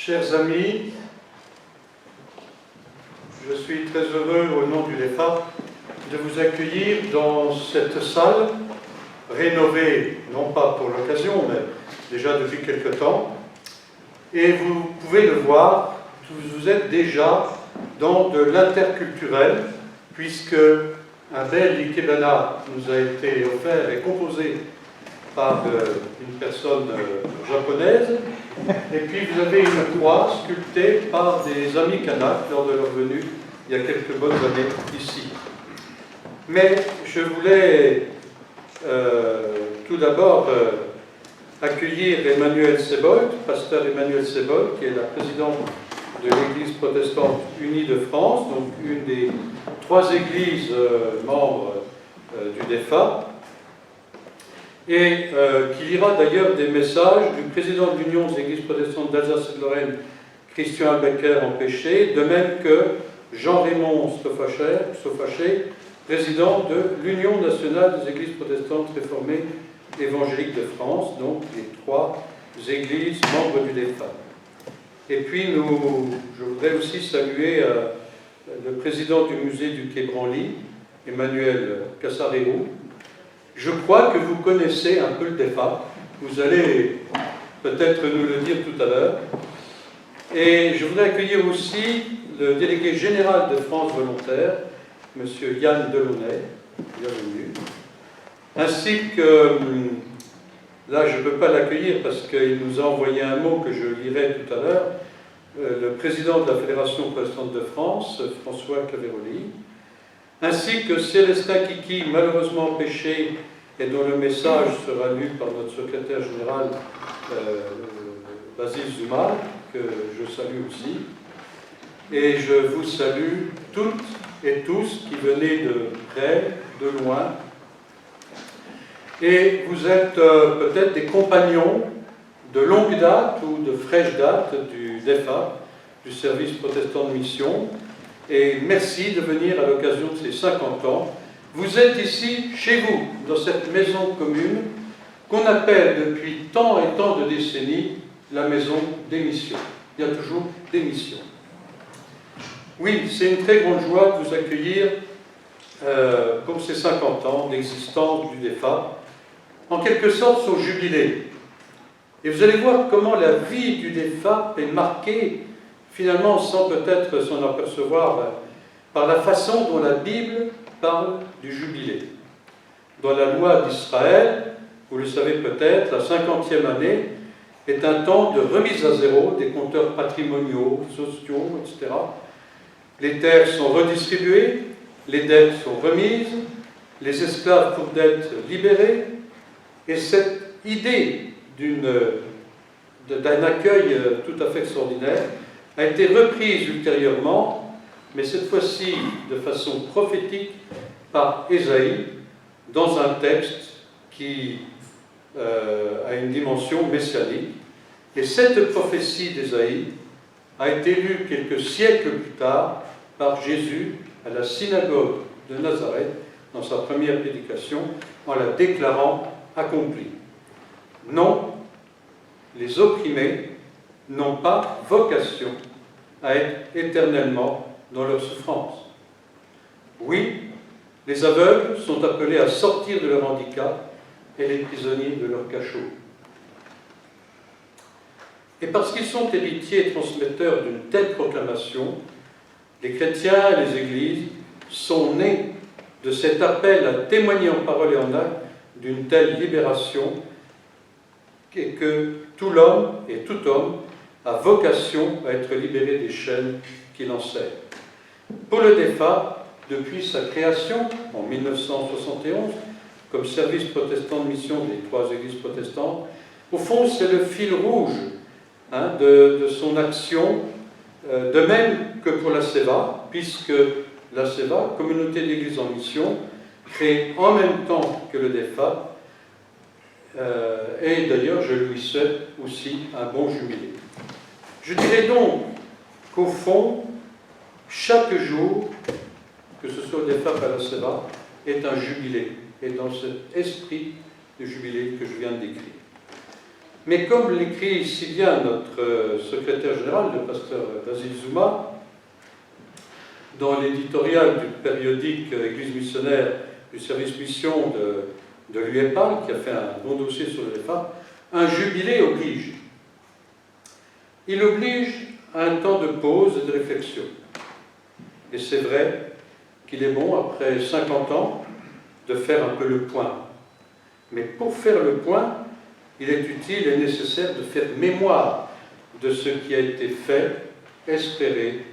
Chers amis, je suis très heureux au nom du DEFA de vous accueillir dans cette salle rénovée, non pas pour l'occasion, mais déjà depuis quelque temps. Et vous pouvez le voir, vous êtes déjà dans de l'interculturel, puisque un bel ikebana nous a été offert et composé par une personne japonaise, et puis vous avez une croix sculptée par des amis kanaks lors de leur venue il y a quelques bonnes années ici. Mais je voulais tout d'abord accueillir Emmanuel Sebold, pasteur Emmanuel Sebold, qui est la présidente de l'Église protestante unie de France, donc une des 3 églises membres du DEFA, et qui lira d'ailleurs des messages du président de l'Union des Églises protestantes d'Alsace et de Lorraine, Christian Becker, empêché, de même que Jean-Raymond Stoffacher, président de l'Union nationale des Églises protestantes réformées évangéliques de France, donc les 3 églises membres du DEFA. Et puis je voudrais aussi saluer le président du musée du Quai Branly, Emmanuel Cassarero. Je crois que vous connaissez un peu le DEFA, vous allez peut-être nous le dire tout à l'heure. Et je voudrais accueillir aussi le délégué général de France Volontaire, M. Yann Delaunay, bienvenue, ainsi que, là je ne peux pas l'accueillir parce qu'il nous a envoyé un mot que je lirai tout à l'heure, le président de la Fédération protestante de France, François Claveroli, ainsi que Célestin Kiki, malheureusement empêché, et dont le message sera lu par notre secrétaire général, Basile Zoumal, que je salue aussi. Et je vous salue toutes et tous qui venez de près, de loin. Et vous êtes peut-être des compagnons de longue date ou de fraîche date du DEFA, du service protestant de mission. Et merci de venir à l'occasion de ces 50 ans. Vous êtes ici, chez vous, dans cette maison commune, qu'on appelle depuis tant et tant de décennies la maison des missions. Il y a toujours des missions. Oui, c'est une très grande joie de vous accueillir pour ces 50 ans d'existence du DEFA, en quelque sorte son jubilé. Et vous allez voir comment la vie du DEFA est marquée, finalement, sans peut-être s'en apercevoir, par la façon dont la Bible parle du jubilé. Dans la loi d'Israël, vous le savez peut-être, la 50e année est un temps de remise à zéro des compteurs patrimoniaux, sociaux, etc. Les terres sont redistribuées, les dettes sont remises, les esclaves pour dette libérés, et cette idée d'un accueil tout à fait extraordinaire a été reprise ultérieurement, mais cette fois-ci de façon prophétique par Ésaïe, dans un texte qui a une dimension messianique. Et cette prophétie d'Ésaïe a été lue quelques siècles plus tard par Jésus à la synagogue de Nazareth, dans sa première prédication, en la déclarant accomplie. Non, les opprimés n'ont pas vocation à être éternellement dans leur souffrance. Oui, les aveugles sont appelés à sortir de leur handicap et les prisonniers de leur cachot. Et parce qu'ils sont héritiers et transmetteurs d'une telle proclamation, les chrétiens et les églises sont nés de cet appel à témoigner en parole et en acte d'une telle libération et que tout l'homme et tout homme a vocation à être libéré des chaînes qui l'enserrent. Pour le DEFA, depuis sa création en 1971, comme service protestant de mission des 3 églises protestantes, au fond c'est le fil rouge de son action, de même que pour la CEVA, puisque la CEVA, communauté d'églises en mission, créée en même temps que le DEFA, et d'ailleurs je lui souhaite aussi un bon jubilé. Je dirais donc qu'au fond, chaque jour, que ce soit le DEFA ou la CEVA, est un jubilé, et dans cet esprit de jubilé que je viens de décrire. Mais comme l'écrit si bien notre secrétaire général, le pasteur Basile Zouma, dans l'éditorial du périodique Église missionnaire du service mission de l'UEPAL, qui a fait un bon dossier sur l'UEPAL, un jubilé oblige. Il oblige à un temps de pause et de réflexion. Et c'est vrai qu'il est bon, après 50 ans, de faire un peu le point. Mais pour faire le point, il est utile et nécessaire de faire mémoire de ce qui a été fait, espéré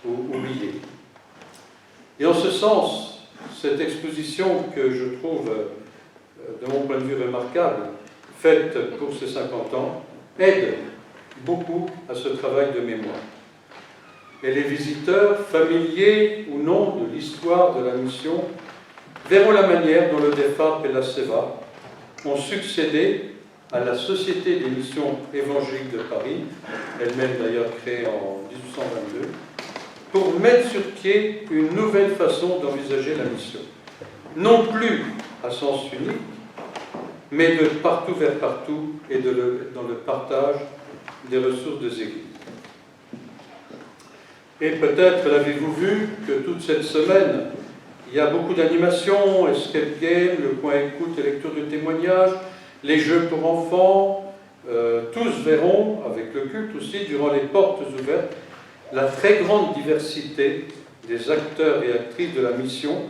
ou oublié. Et en ce sens, cette exposition que je trouve, de mon point de vue, remarquable, faite pour ces 50 ans, aide beaucoup à ce travail de mémoire. Et les visiteurs, familiers ou non de l'histoire de la mission, verront la manière dont le DEFAP et la SEVA ont succédé à la Société des missions évangéliques de Paris, elle-même d'ailleurs créée en 1822, pour mettre sur pied une nouvelle façon d'envisager la mission. Non plus à sens unique, mais de partout vers partout et dans le partage des ressources des églises. Et peut-être l'avez-vous vu que toute cette semaine, il y a beaucoup d'animations, escape game, le coin écoute et lecture de témoignages, les jeux pour enfants, tous verront, avec le culte aussi, durant les portes ouvertes, la très grande diversité des acteurs et actrices de la mission,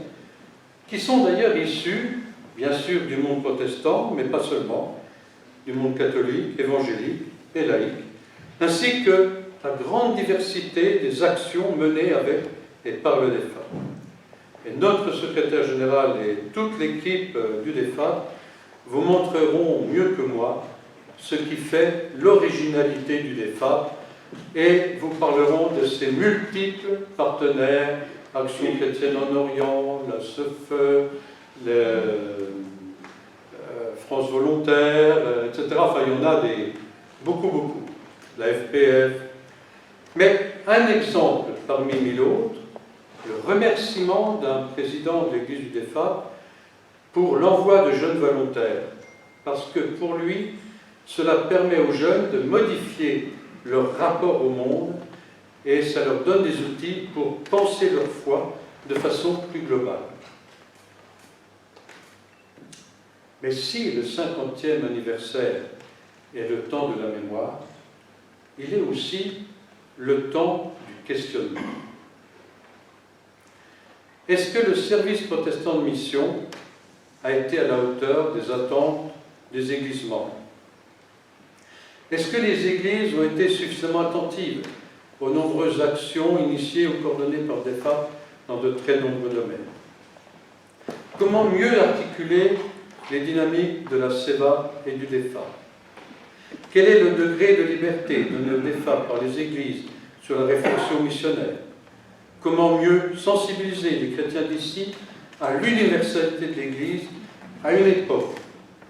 qui sont d'ailleurs issus, bien sûr, du monde protestant, mais pas seulement, du monde catholique, évangélique et laïque, ainsi que la grande diversité des actions menées avec et par le DEFAP. Et notre secrétaire général et toute l'équipe du DEFAP vous montreront mieux que moi ce qui fait l'originalité du DEFAP et vous parleront de ses multiples partenaires, Action chrétienne en Orient, la SEFE, France Volontaire, etc. Enfin, il y en a beaucoup. La FPF. Mais un exemple parmi mille autres, le remerciement d'un président de l'église du DEFAP pour l'envoi de jeunes volontaires. Parce que pour lui, cela permet aux jeunes de modifier leur rapport au monde et ça leur donne des outils pour penser leur foi de façon plus globale. Mais si le 50e anniversaire est le temps de la mémoire, il est aussi le temps du questionnement. Est-ce que le service protestant de mission a été à la hauteur des attentes des églises membres? Est-ce que les églises ont été suffisamment attentives aux nombreuses actions initiées ou coordonnées par des femmes dans de très nombreux domaines? Comment mieux articuler les dynamiques de la SEVA et du DEFAP? Quel est le degré de liberté donné au DEFAP par les églises sur la réflexion missionnaire? Comment mieux sensibiliser les chrétiens d'ici à l'universalité de l'Église à une époque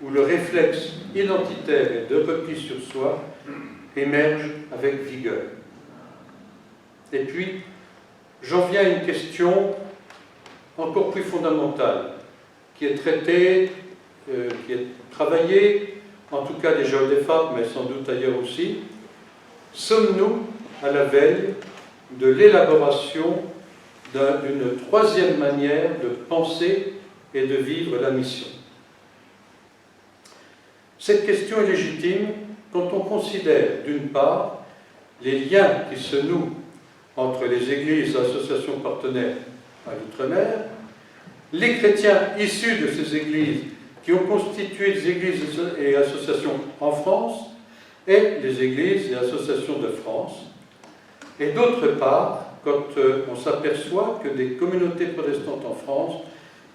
où le réflexe identitaire et de repli sur soi émerge avec vigueur? Et puis, j'en viens à une question encore plus fondamentale, qui est traitée, qui est travaillée, en tout cas déjà au DEFAP, mais sans doute ailleurs aussi. Sommes-nous à la veille de l'élaboration d'une troisième manière de penser et de vivre la mission? Cette question est légitime quand on considère, d'une part, les liens qui se nouent entre les églises et associations partenaires à l'outre-mer, les chrétiens issus de ces églises qui ont constitué des églises et associations en France, et les églises et associations de France, et d'autre part, quand on s'aperçoit que des communautés protestantes en France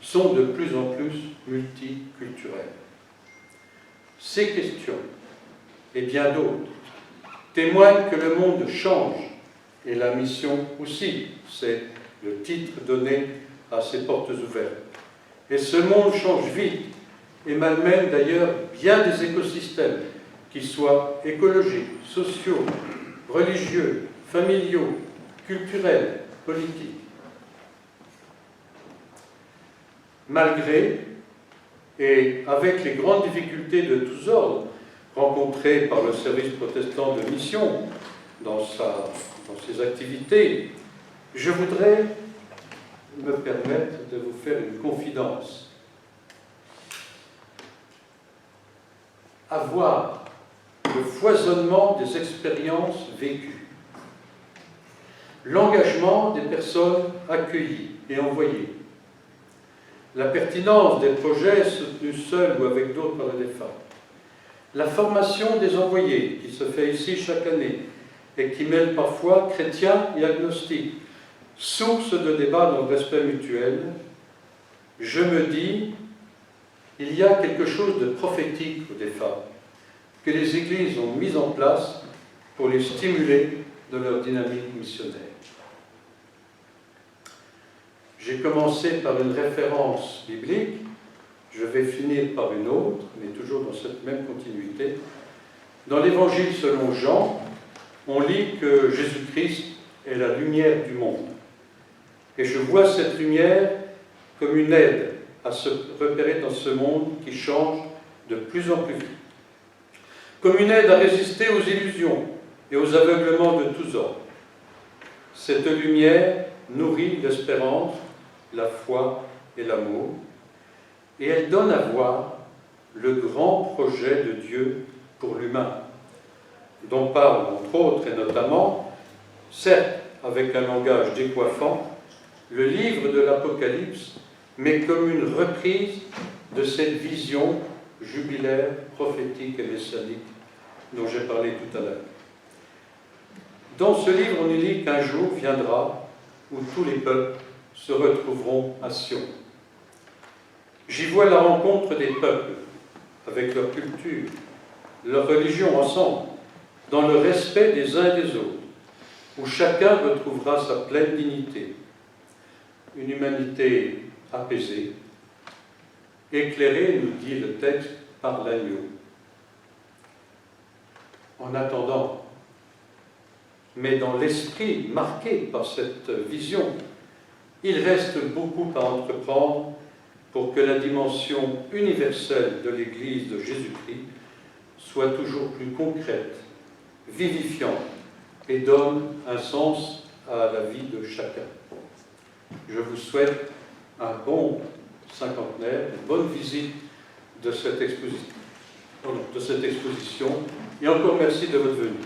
sont de plus en plus multiculturelles. Ces questions, et bien d'autres, témoignent que le monde change, et la mission aussi, c'est le titre donné à ces portes ouvertes. Et ce monde change vite, et malmène d'ailleurs bien des écosystèmes, qu'ils soient écologiques, sociaux, religieux, familiaux, culturels, politiques. Malgré, et avec les grandes difficultés de tous ordres, rencontré par le service protestant de mission dans ses activités, je voudrais me permettre de vous faire une confidence. Avoir le foisonnement des expériences vécues, l'engagement des personnes accueillies et envoyées, la pertinence des projets soutenus seuls ou avec d'autres par la DEFA, la formation des envoyés qui se fait ici chaque année et qui mêle parfois chrétiens et agnostiques, source de débat dans le respect mutuel, je me dis, il y a quelque chose de prophétique au DEFA que les églises ont mis en place pour les stimuler de leur dynamique missionnaire. J'ai commencé par une référence biblique, je vais finir par une autre, mais toujours dans cette même continuité. Dans l'Évangile selon Jean, on lit que Jésus-Christ est la lumière du monde. Et je vois cette lumière comme une aide à se repérer dans ce monde qui change de plus en plus vite. Comme une aide à résister aux illusions et aux aveuglements de tous ordres. Cette lumière nourrit l'espérance, la foi et l'amour, et elle donne à voir le grand projet de Dieu pour l'humain, dont parle entre autres et notamment, certes avec un langage décoiffant, le livre de l'Apocalypse, mais comme une reprise de cette vision jubilaire, prophétique et messianique dont j'ai parlé tout à l'heure. Dans ce livre, on y lit qu'un jour viendra où tous les peuples se retrouveront à Sion. J'y vois la rencontre des peuples, avec leur culture, leur religion ensemble, dans le respect des uns et des autres, où chacun retrouvera sa pleine dignité. Une humanité apaisée, éclairée, nous dit le texte, par l'agneau. En attendant, mais dans l'esprit marqué par cette vision, il reste beaucoup à entreprendre pour que la dimension universelle de l'Église de Jésus-Christ soit toujours plus concrète, vivifiante et donne un sens à la vie de chacun. Je vous souhaite un bon cinquantenaire, une bonne visite de cette exposition, et encore merci de votre venue.